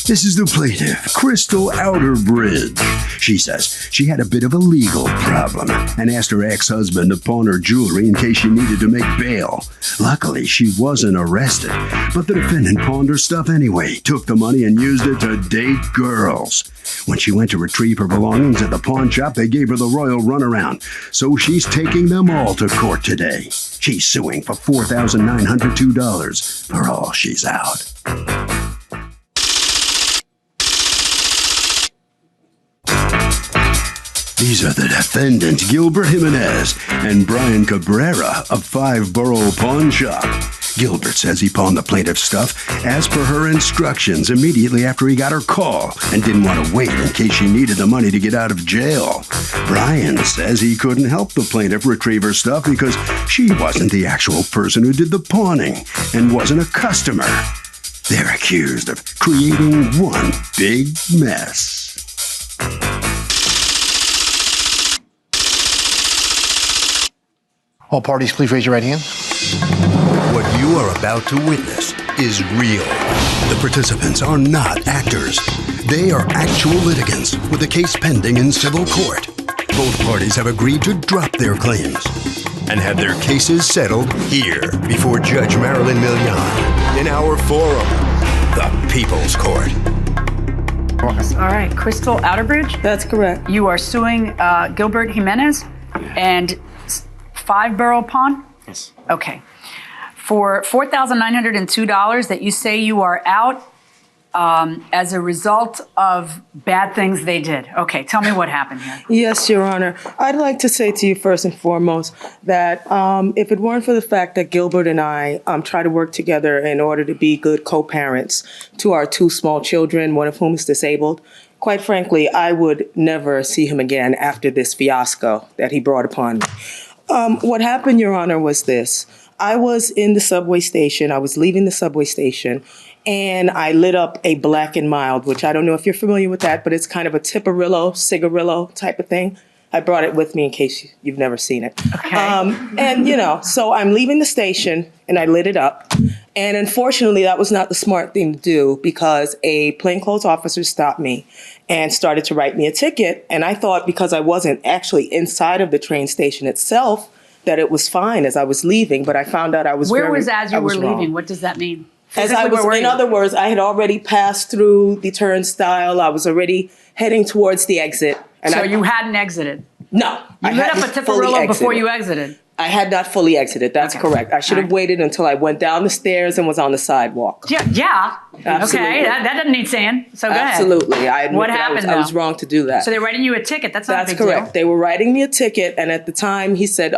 This is the plaintiff, Crystal Outerbridge. She says she had a bit of a legal problem and asked her ex-husband to pawn her jewelry in case she needed to make bail. Luckily, she wasn't arrested, but the defendant pawned her stuff anyway, took the money and used it to date girls. When she went to retrieve her belongings at the pawn shop, they gave her the royal runaround, so she's taking them all to court today. She's suing for $4,902 for all she's out. These are the defendants, Gilbert Jimenez and Brian Cabrera of Five Borough Pawn Shop. Gilbert says he pawned the plaintiff's stuff as per her instructions immediately after he got her call and didn't want to wait in case she needed the money to get out of jail. Brian says he couldn't help the plaintiff retrieve her stuff because she wasn't the actual person who did the pawning and wasn't a customer. They're accused of creating one big mess. All parties, please raise your right hand. What you are about to witness is real. The participants are not actors. They are actual litigants with a case pending in civil court. Both parties have agreed to drop their claims and have their cases settled here before Judge Marilyn Milian in our forum, the People's Court. All right, Crystal Outerbridge? That's correct. You are suing Gilbert Jimenez and Five Borough Pawn? Yes. Okay. For $4,902 that you say you are out as a result of bad things they did. Okay, tell me what happened here. Yes, Your Honor. I'd like to say to you first and foremost that if it weren't for the fact that Gilbert and I try to work together in order to be good co-parents to our two small children, one of whom is disabled, quite frankly, I would never see him again after this fiasco that he brought upon me. What happened, Your Honor, was this. I was in the subway station. I was leaving the subway station, and I lit up a Black and Mild, which I don't know if you're familiar with that, but it's kind of a Tipperillo, cigarillo type of thing. I brought it with me in case you've never seen it. Okay. And, so I'm leaving the station, and I lit it up. And unfortunately, that was not the smart thing to do because a plainclothes officer stopped me and started to write me a ticket. And I thought because I wasn't actually inside of the train station itself, that it was fine as I was leaving. But I found out I was Where was as you were wrong. leaving? What does that mean? As I was, in other words, I had already passed through the turnstile. I was already heading towards the exit. And so you hadn't exited? No. You lit up a Tipperillo before you exited? I had not fully exited. That's correct. I should have waited until I went down the stairs and was on the sidewalk. Yeah. Absolutely. Okay, that doesn't need saying. So go ahead. Absolutely. I admit what happened, I was wrong to do that. So they're writing you a ticket. That's not a big correct. deal. They were writing me a ticket, and at the time he said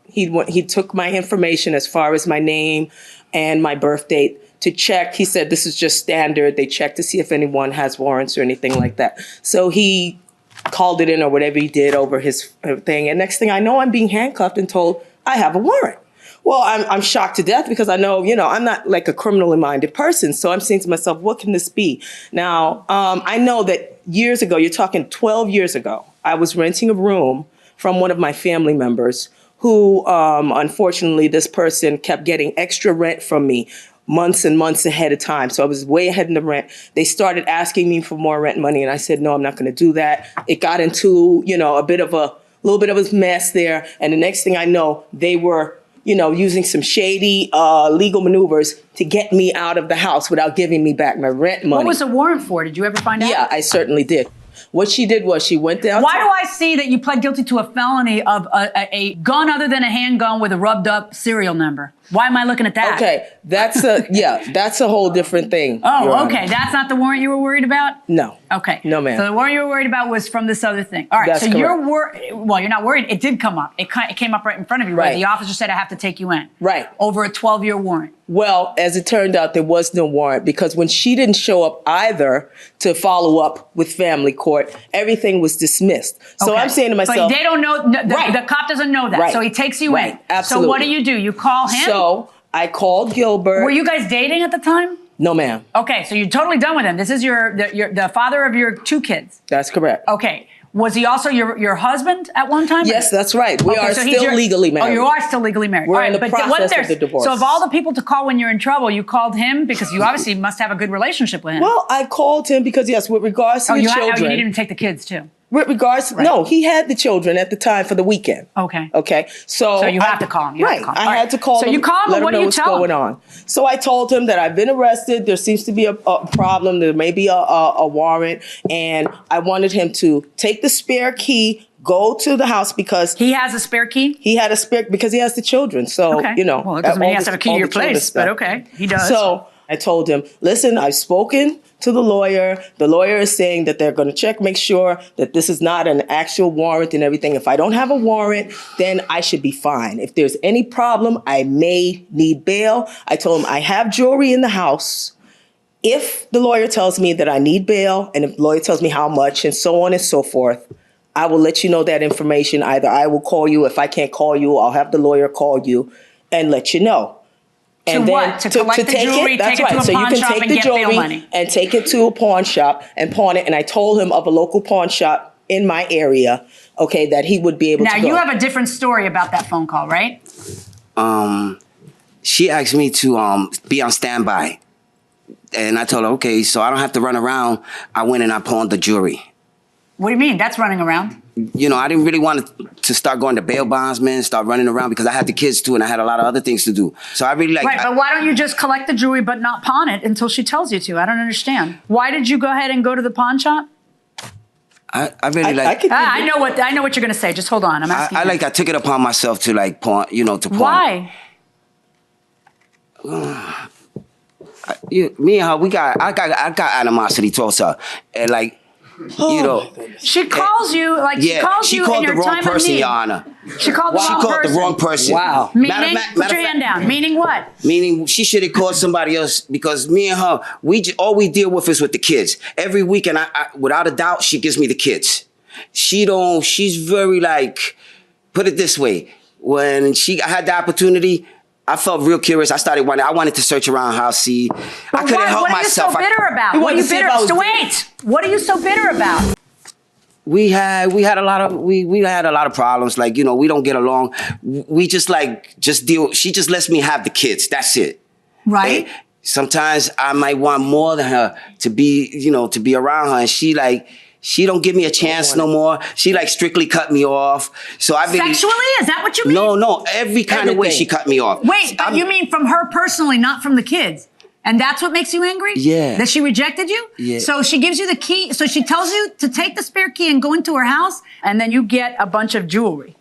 he took my information as far as my name and my birth date to check. He said this is just standard. They check to see if anyone has warrants or anything like that. So he called it in or whatever he did over his thing. And next thing I know, I'm being handcuffed and told I have a warrant. Well, I'm shocked to death because I know, I'm not like a criminally minded person. So I'm saying to myself, what can this be? Now, I know that years ago, you're talking 12 years ago, I was renting a room from one of my family members who, unfortunately, this person kept getting extra rent from me months and months ahead of time. So I was way ahead in the rent. They started asking me for more rent money, and I said, no, I'm not going to do that. It got into, a little bit of a mess there. And the next thing I know, they were, using some shady legal maneuvers to get me out of the house without giving me back my rent money. What was the warrant for? Did you ever find out? Yeah, I certainly did. What she did was she went down. Why do I see that you pled guilty to a felony of a gun other than a handgun with a rubbed up serial number? Why am I looking at that? Okay, that's a whole different thing. Oh, okay. That's not the warrant you were worried about? No. Okay. No, ma'am. So the warrant you were worried about was from this other thing. All right. That's so correct. you're worried. Well, you're not worried. It did come up. It came up right in front of you. Right. The officer said, I have to take you in. Right. Over a 12-year warrant. Well, as it turned out, there was no warrant because when she didn't show up either to follow up with family court, everything was dismissed. So I'm saying to myself. But they don't know. The cop doesn't know that. Right. So he takes you in. Absolutely. So what do? You call him? So I called Gilbert. Were you guys dating at the time? No, ma'am. Okay, so you're totally done with him. This is the father of your two kids. That's correct. Okay. Was he also your husband at one time? Yes, that's right. We are so he's still legally married. Oh, you are still legally married. We're All in the but process of the divorce. So of all the people to call when you're in trouble, you called him because you obviously must have a good relationship with him. Well, I called him because, yes, with regards to the children. You needed him to take the kids too. With regards, no, he had the children at the time for the weekend. Okay. Okay. So you have to call him. Right. I had to call him. So you call him, let what him know do you what's tell going him? on. So I told him that I've been arrested. There seems to be a problem. There may be a warrant. And I wanted him to take the spare key, go to the house because he has a spare key? He had a spare because he has the children. So, okay. Well, it doesn't mean he has to have a key to your place, but okay. He does. So I told him, listen, I've spoken to the lawyer. The lawyer is saying that they're going to check, make sure that this is not an actual warrant and everything. If I don't have a warrant, then I should be fine. If there's any problem, I may need bail. I told him I have jewelry in the house. If the lawyer tells me that I need bail and if the lawyer tells me how much and so on and so forth, I will let you know that information. Either I will call you. If I can't call you, I'll have the lawyer call you and let you know. And to then what? To collect the jewelry, that's take it right. to a pawn shop and get bail money. And take it to a pawn shop and pawn it. And I told him of a local pawn shop in my area, okay, that he would be able to go. Now, you have a different story about that phone call, right? She asked me to be on standby. And I told her, okay, so I don't have to run around. I went and I pawned the jewelry. What do you mean? That's running around. You know, I didn't really want to start going to bail bondsmen, start running around because I had the kids too and I had a lot of other things to do. So I really like... Right, but why don't you just collect the jewelry but not pawn it until she tells you to? I don't understand. Why did you go ahead and go to the pawn shop? I really like... I know what you're going to say. Just hold on. I'm asking I took it upon myself to like pawn, you know, to pawn. Why? Me and her, I got animosity towards her. And like, you know, she calls you like she called the wrong person, Your Honor. She called the wrong person. Wow. Meaning, put your hand down. Meaning what? Meaning she should have called somebody else because me and her, all we deal with is with the kids. Every weekend, I without a doubt, she gives me the kids. She's very like, put it this way, when I had the opportunity, I felt real curious. I wanted to search around her house, see. I couldn't help myself. What are you so bitter about? What are you bitter? So wait. What are you so bitter about? We had a lot of problems. Like, you know, we don't get along. We just deal. She just lets me have the kids. That's it. Right. And sometimes I might want more than her to be around her, and she don't give me a chance no more. She like strictly cut me off. So I really... Sexually? Is that what you mean? No. Every kind of way she cut me off. Wait, but you mean from her personally, not from the kids? And that's what makes you angry? Yeah. That she rejected you? Yeah. So she gives you the key. So she tells you to take the spare key and go into her house, and then you get a bunch of jewelry.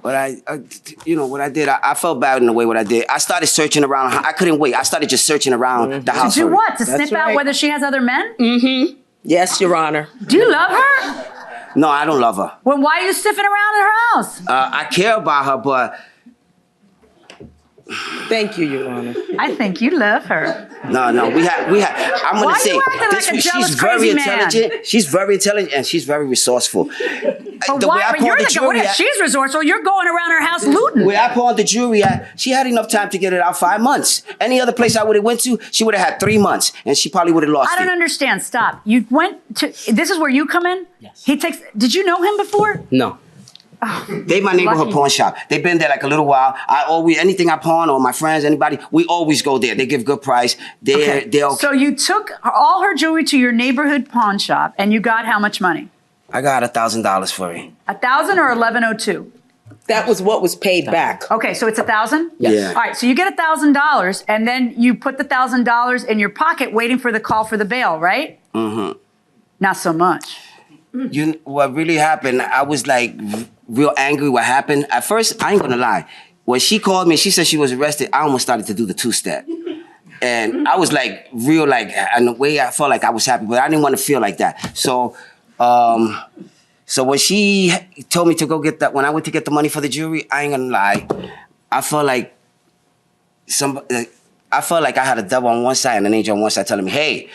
But what I did, I felt bad in the way what I did. I started searching around. I couldn't wait. I started just searching around the house. To do what? To sniff out whether she has other men? Mm-hmm. Yes, Your Honor. Do you love her? No, I don't love her. Well, why are you sniffing around in her house? I care about her, but... Thank you, Your Honor. I think you love her. No, I'm going to say, she's very intelligent. She's very intelligent and she's very resourceful. But she's resourceful. You're going around her house looting. Where I pawned the jewelry at, she had enough time to get it out 5 months. Any other place I would have went to, she would have had 3 months and she probably would have lost it. I don't understand. Stop. You went to, this is where you come in? Yes. Did you know him before? No. They my neighborhood pawn shop. They've been there like a little while. Anything I pawn or my friends, anybody, we always go there. They give good price. They're okay. So you took all her jewelry to your neighborhood pawn shop and you got how much money? I got $1,000 for it. 1,000 or 1,102? That was what was paid back. Okay, so it's 1,000? Yes. Yeah. All right, so you get $1,000 and then you put the $1,000 in your pocket waiting for the call for the bail, right? Mm-hmm. Not so much. What really happened, I was like real angry what happened. At first, I ain't gonna lie. When she called me, she said she was arrested, I almost started to do the two-step. And I was like real like, in a way I felt like I was happy, but I didn't want to feel like that. So when she told me to go get that, when I went to get the money for the jewelry, I ain't gonna lie, I felt like I had a devil on one side and an angel on one side telling me, hey,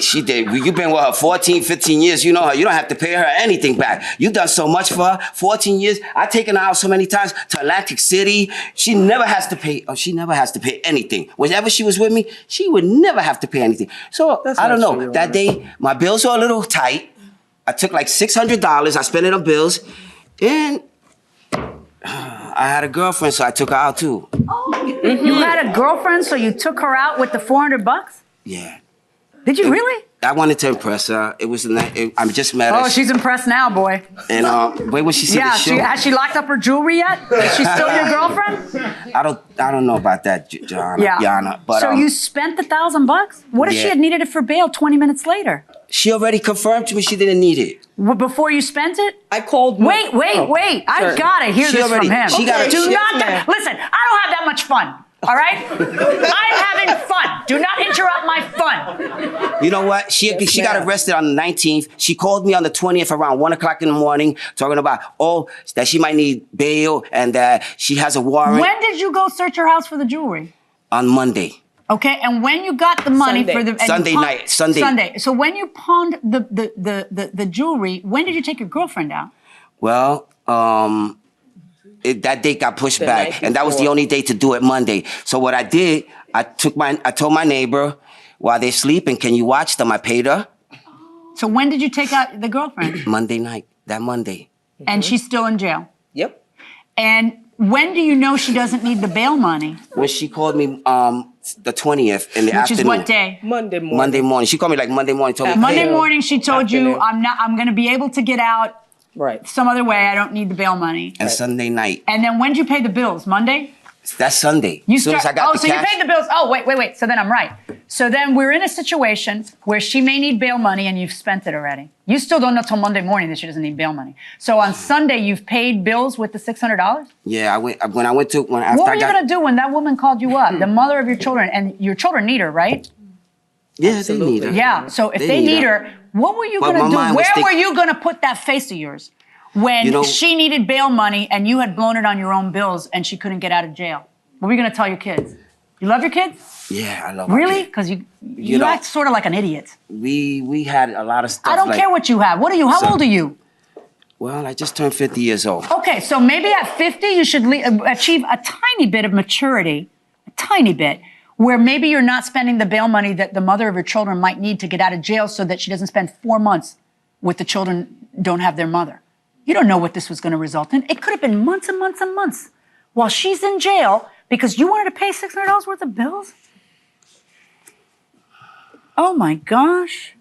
she did. You've been with her 14, 15 years. You know her. You don't have to pay her anything back. You've done so much for her. 14 years. I've taken her out so many times to Atlantic City. She never has to pay. She never has to pay anything. Whenever she was with me, she would never have to pay anything. So I don't know. That day, my bills were a little tight. I took like $600. I spent it on bills, and I had a girlfriend, so I took her out too. You had a girlfriend, so you took her out with the $400? Yeah. Did you really? I wanted to impress her. It was I just met her. Oh, she's impressed now, boy. And wait, when she see the show? Has she locked up her jewelry yet? Is she still your girlfriend? I don't know about that, Yana. But so you spent the $1,000? What if she had needed it for bail 20 minutes later? She already confirmed to me she didn't need it. Before you spent it? I called. Wait. I gotta hear this from him. Listen, I don't have that much fun. All right? I'm having fun. Do not interrupt my fun. You know what? She got arrested on the 19th. She called me on the 20th around 1 o'clock in the morning talking about, that she might need bail and that she has a warrant. When did you go search her house for the jewelry? On Monday. Okay, and when you got the money for the... Sunday. So when you pawned the jewelry, when did you take your girlfriend out? Well, that date got pushed back, and that was the only day to do it, Monday. So what I did, I told my neighbor, while they're sleeping, can you watch them? I paid her. So when did you take out the girlfriend? Monday night, that Monday. And she's still in jail? Yep. And when do you know she doesn't need the bail money? When she called me the 20th in the afternoon. Which is what day? Monday morning. Monday morning. She called me like Monday morning. Told me, Monday morning, she told you, I'm going to be able to get out some other way. I don't need the bail money. And Sunday night. And then when did you pay the bills? Monday? That's Sunday. As soon as I got the cash. You paid the bills. Oh, wait. So then I'm right. So then we're in a situation where she may need bail money and you've spent it already. You still don't know till Monday morning that she doesn't need bail money. So on Sunday, you've paid bills with the $600? Yeah, What were you going to do when that woman called you up, the mother of your children, and your children need her, right? Yeah, absolutely. They need her. Yeah, so if they need her, what were you going to do? Where were you going to put that face of yours when she needed bail money and you had blown it on your own bills and she couldn't get out of jail? What were you going to tell your kids? You love your kids? Yeah, I love them. Really? Because you act sort of like an idiot. We had a lot of stuff. I don't care what you have. What are you? How old are you? Well, I just turned 50 years old. Okay, so maybe at 50 you should achieve a tiny bit of maturity, a tiny bit, where maybe you're not spending the bail money that the mother of your children might need to get out of jail so that she doesn't spend 4 months with the children don't have their mother. You don't know what this was going to result in. It could have been months and months and months while she's in jail because you wanted to pay $600 worth of bills? Oh my gosh.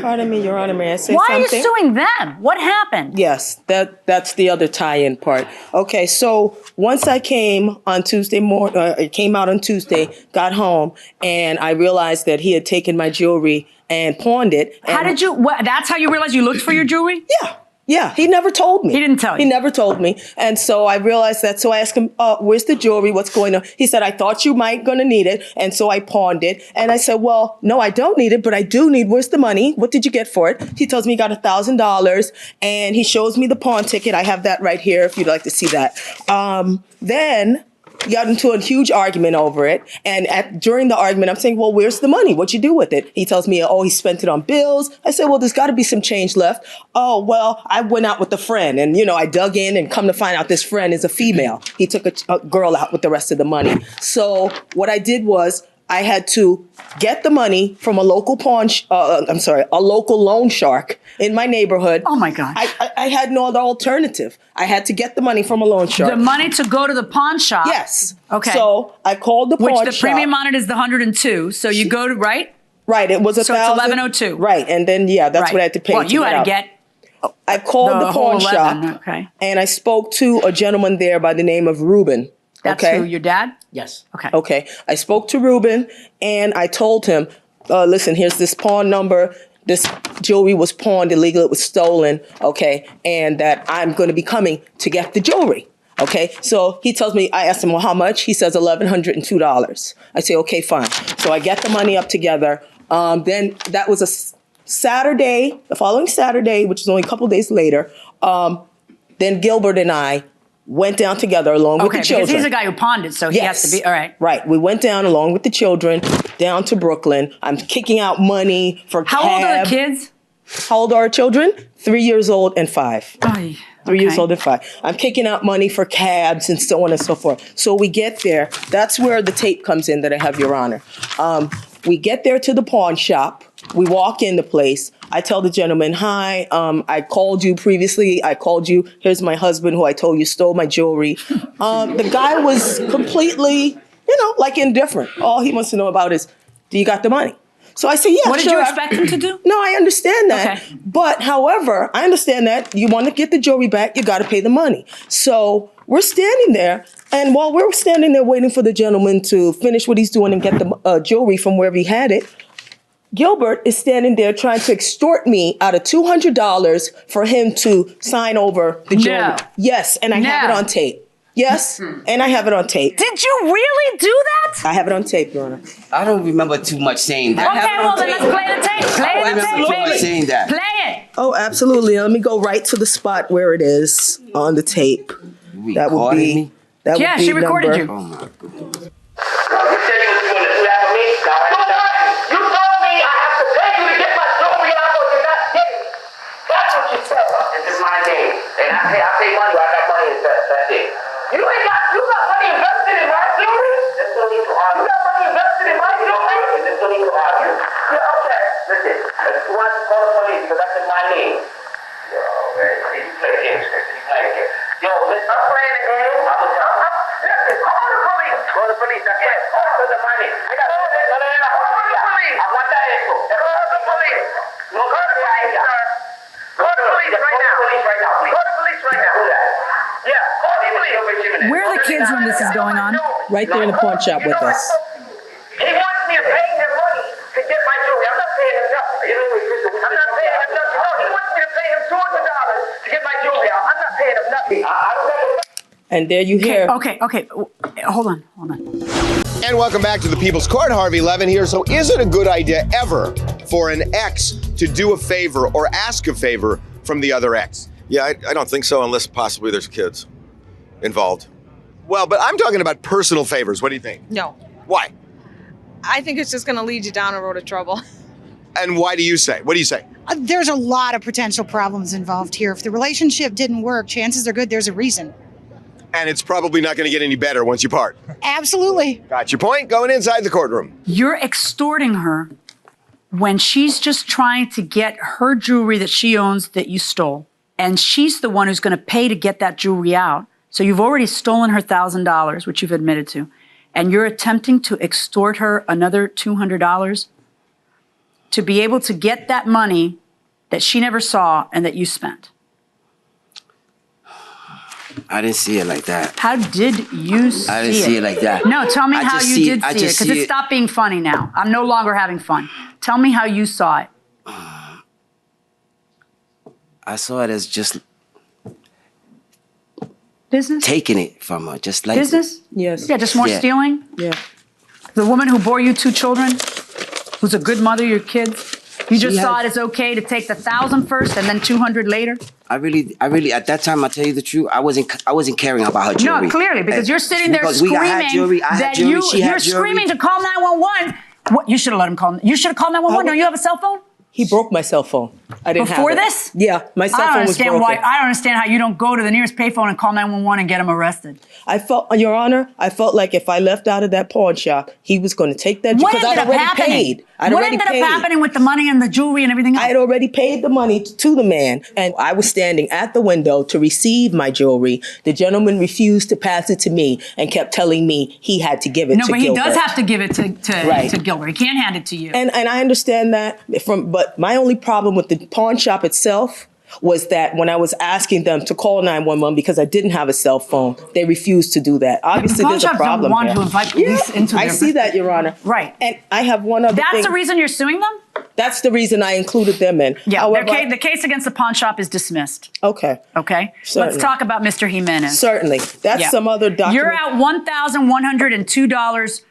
Pardon me, Your Honor, may I say something? Why are you suing them? What happened? Yes, that's the other tie-in part. Okay, so once I came on Tuesday morning, it came out on Tuesday, got home, and I realized that he had taken my jewelry and pawned it. How did you, that's how you realized you looked for your jewelry? Yeah, he never told me. He didn't tell you? He never told me. And so I realized that. So I asked him, where's the jewelry? What's going on? He said, I thought you might gonna need it. And so I pawned it. And I said, well, no, I don't need it, but I do need, where's the money? What did you get for it? He tells me he got $1,000 and he shows me the pawn ticket. I have that right here if you'd like to see that. Then got into a huge argument over it. And during the argument, I'm saying, well, where's the money? What'd you do with it? He tells me, he spent it on bills. I said, well, there's got to be some change left. Oh, well, I went out with a friend and, I dug in and come to find out this friend is a female. He took a girl out with the rest of the money. So what I did was I had to get the money from a local a local loan shark in my neighborhood. Oh my gosh. I had no other alternative. I had to get the money from a loan shark. The money to go to the pawn shop? Yes. Okay. So I called the pawn shop. Which the premium on it is the 102. So you go to, right? Right. It was So it's 1102. Right. And then, that's what I had to pay. Well, you had to get I called the pawn shop. Okay. And I spoke to a gentleman there by the name of Ruben. That's who, your dad? Yes. Okay. I spoke to Ruben and I told him, listen, here's this pawn number. This jewelry was pawned illegally. It was stolen. Okay. And that I'm going to be coming to get the jewelry. Okay. So he tells me, I asked him, well, how much? He says $1,102. I say, okay, fine. So I get the money up together. Then that was a Saturday, the following Saturday, which is only a couple days later. Then Gilbert and I went down together along with the children. Because he's the guy who pawned it, so he has to be, all right. Right. We went down along with the children down to Brooklyn. I'm kicking out money for cab. How old are the kids? How old are our children? 3 years old and 5. Oy, 3 years old and 5. I'm kicking out money for cabs and so on and so forth. So we get there. That's where the tape comes in that I have, Your Honor. We get there to the pawn shop. We walk in the place. I tell the gentleman, hi, I called you previously. I called you. Here's my husband who I told you stole my jewelry. The guy was completely, like indifferent. All he wants to know about is, do you got the money? So I say, yeah, What did you expect him to do? No, I understand that. Okay. But however, I understand that you want to get the jewelry back, you got to pay the money. So we're standing there. And while we're standing there waiting for the gentleman to finish what he's doing and get the jewelry from wherever he had it, Gilbert is standing there trying to extort me out of $200 for him to sign over the jewelry. No. Yes, and I have it on tape. Yes, and I have it on tape. Did you really do that? I have it on tape, Your Honor. I don't remember too much saying that. Okay, well then let's play the tape. Play the tape, baby. Saying that. Play it. Oh, absolutely. Let me go right to the spot where it is on the tape. That would Recorded be. me? That would Yeah, be she recorded number- you. Oh my goodness. You said you was going to do that for me? You told me I have to pay you to get my jewelry out or you're not getting it. That's what you said. This is my name. And I pay money. I got money invested. That's it. You got money invested in my jewelry? There's no need to argue. You got money invested in my jewelry? There's no need to argue. Yeah, okay. Listen, I just want to call the police because that's in my name. Yo, man, you play games, Chris. You play games. Yo, listen, I'm playing the game. Listen, call the police. Call the police. That's it. Call the money. I got all that. No. Call the police. I want that info. Call the police. No, call the police, sir. Call the police right now. Call the police right now, please. Call the police right now. Do that. Yeah, call the police. Where are the kids when this is going on? Right there in the pawn shop with us. He wants me to pay him money to get my jewelry. I'm not paying him nothing. I'm not paying him nothing. No, he wants me to pay him $200 to get my jewelry out. I'm not paying him nothing. I don't know. And there you hear. Okay. Hold on. And welcome back to the People's Court. Harvey Levin here. So is it a good idea ever for an ex to do a favor or ask a favor from the other ex? Yeah, I don't think so unless possibly there's kids involved. Well, but I'm talking about personal favors. What do you think? No. Why? I think it's just going to lead you down a road of trouble. And why do you say? What do you say? There's a lot of potential problems involved here. If the relationship didn't work, chances are good there's a reason. And it's probably not going to get any better once you part. Absolutely. Got your point? Going inside the courtroom. You're extorting her when she's just trying to get her jewelry that she owns that you stole. And she's the one who's going to pay to get that jewelry out. So you've already stolen her $1,000, which you've admitted to. And you're attempting to extort her another $200 to be able to get that money that she never saw and that you spent. I didn't see it like that. How did you see it? I didn't see it like that. No, tell me I how just you see did it- I see it, just because see it it- stopped being funny now. I'm no longer having fun. Tell me how you saw it. I saw it as just Business? taking it from her, just like Business? Yes. Yeah, just more Yeah. stealing? Yeah. The woman who bore you 2 children, who's a good mother, your kids, you just She saw had- it as okay to take the 1,000 first and then 200 later? I really, at that time, I tell you the truth, I wasn't caring about her jewelry. No, clearly, because you're sitting there Because screaming I had jewelry, that you're you're screaming to call 911. What, you should have let him call. You should have called 911. Don't you have a cell phone? He broke my cell phone. I didn't Before have it. this? Yeah, my cell I don't phone was understand broken. why. I don't understand how you don't go to the nearest payphone and call 911 and get him arrested. I felt, Your Honor, I felt like if I left out of that pawn shop, he was going to take that What because ended I'd up already happening? paid. I'd What already ended paid. up happening with the money and the jewelry and everything else? I had already paid the money to the man, and I was standing at the window to receive my jewelry. The gentleman refused to pass it to me and kept telling me he had to give it No, to but he Gilbert. does have to give it to Right. Gilbert. He can't hand it to you. And I understand that but my only problem with the pawn shop itself was that when I was asking them to call 911 because I didn't have a cell phone, they refused to do that. Obviously, pawn there's a shops don't problem want here. to invite police into I their see that, Your Honor. Right. And I have one other That's thing. the reason you're suing them? That's the reason I included them in. Yeah, However, the case against the pawn shop is dismissed. okay. Okay? Certainly. Let's talk about Mr. Jimenez. Certainly. That's Yeah. some other document. You're out $1,102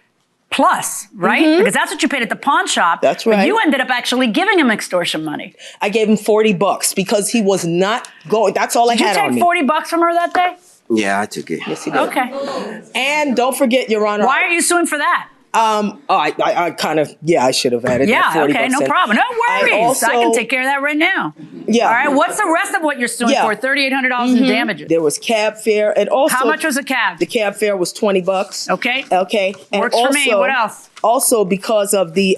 plus, right? Because that's what you paid at the pawn shop. That's But right. you ended up actually giving him extortion money. I gave him $40 because he was not going. That's all I Did you had on take me. $40 from her that day? Yeah, I took it. Yes, he did. Okay. And don't forget, Your Honor. Why are you suing for that? I kind of, I should have added that Yeah, $40 okay, no in. problem. No worries. I also- can take care of that right now. Yeah. All right, what's the rest of what you're suing Yeah. for? $3,800 in damages. There was cab fare, and also How much was a cab? The cab fare was $20. Okay. Okay. And Works for me. What else? Also, because of the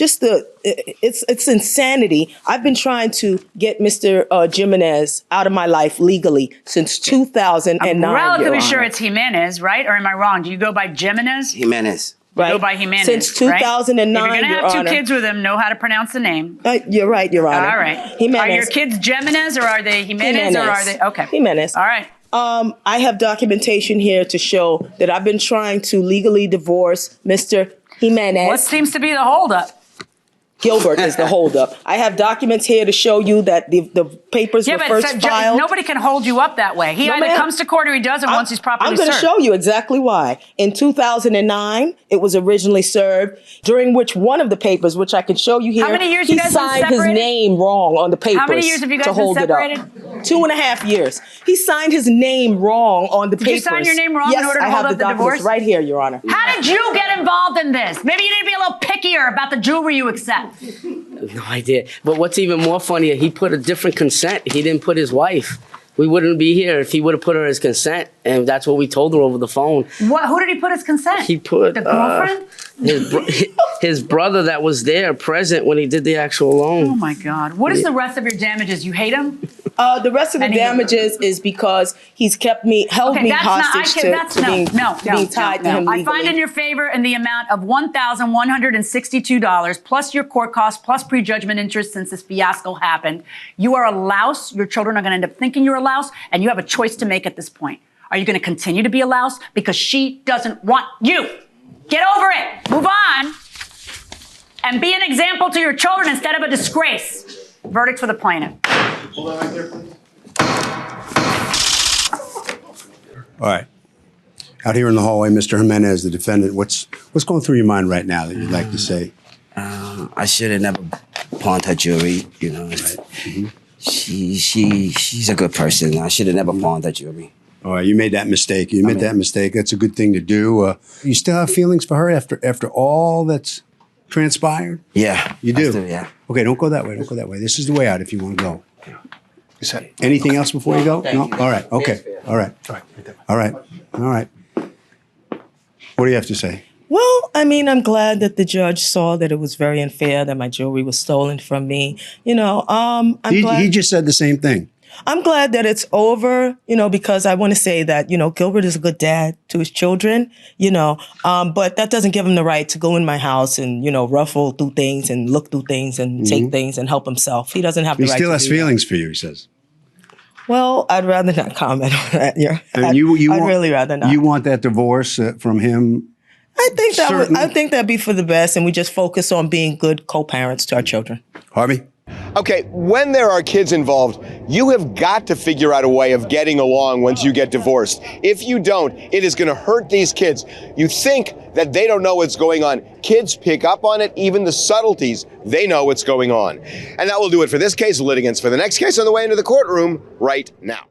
it's insanity. I've been trying to get Mr. Jimenez out of my life legally since 2009. I'm relatively Your sure Honor. it's Jimenez, right? Or am I wrong? Do you go by Jimenez? Jimenez. You Right. go by Jimenez. Since 2009, right? If you're going to Your have two Honor. kids with him, know how to pronounce the name. You're right, Your Honor. All right. Jimenez. Are your kids Jimenez or are they Jimenez, or are they? Okay. Jimenez. All right. I have documentation here to show that I've been trying to legally divorce Mr. Jimenez. What seems to be the holdup? Gilbert is the holdup. I have documents here to show you that the papers were first filed. Nobody can hold you up that way. He No, either ma'am. comes to court or he doesn't once he's properly I'm going to served. show you exactly why. In 2009, it was originally served, during which one of the papers, which I can show you here, How many years he you guys been signed his separated? name wrong on the papers. How many years have you guys to been hold separated? It up. 2.5 years. He signed his name wrong on the Did you papers. sign your name wrong in Yes, order to I hold have up the the documents divorce? right here, Your Honor. How did you get involved in this? Maybe you need to be a little pickier about the jewelry you accept. No idea. But what's even more funny, he put a different consent. He didn't put his wife. We wouldn't be here if he would have put her as consent, and that's what we told her over the phone. What? Who did he put as consent? He put the girlfriend. His brother that was there present when he did the actual loan. Oh my God! What is the rest of your damages? You hate him? The rest of the damages is because he's held me hostage to being tied to him legally. I find in your favor in the amount of $1,162 plus your court costs plus prejudgment interest since this fiasco happened. You are a louse. Your children are going to end up thinking you're a louse, and you have a choice to make at this point. Are you going to continue to be a louse because she doesn't want you? Get over it. Move on. And be an example to your children instead of a disgrace. Verdict for the plaintiff. Hold on right there, please. All right. Out here in the hallway, Mr. Jimenez, the defendant, what's going through your mind right now that you'd like to say? I should have never pawned her jewelry. You know, she's a good person. I should have never pawned her jewelry. All right, you made that mistake. You made that mistake. That's a good thing to do. You still have feelings for her after all that's transpired? Yeah. You do? Still, yeah. Okay, don't go that way. Don't go that way. This is the way out if you want to go. Anything else before you go? No? All right. Okay. All right. All right. All right. What do you have to say? Well, I mean, I'm glad that the judge saw that it was very unfair that my jewelry was stolen from me. You know, He just said the same thing. I'm glad that it's over, you know, because I want to say that, you know, Gilbert is a good dad to his children, you know, but that doesn't give him the right to go in my house and, you know, ruffle through things and look through things and take things and help himself. He doesn't have the right to do that. He still has feelings for you, he says. Well, I'd rather not comment on that. Yeah, And I'd really rather not. You want that divorce from him? I think that'd be for the best, and we just focus on being good co-parents to our children. Harvey? Okay, when there are kids involved, you have got to figure out a way of getting along once you get divorced. If you don't, it is going to hurt these kids. You think that they don't know what's going on. Kids pick up on it, even the subtleties. They know what's going on. And that will do it for this case. Litigants for the next case on the way into the courtroom right now.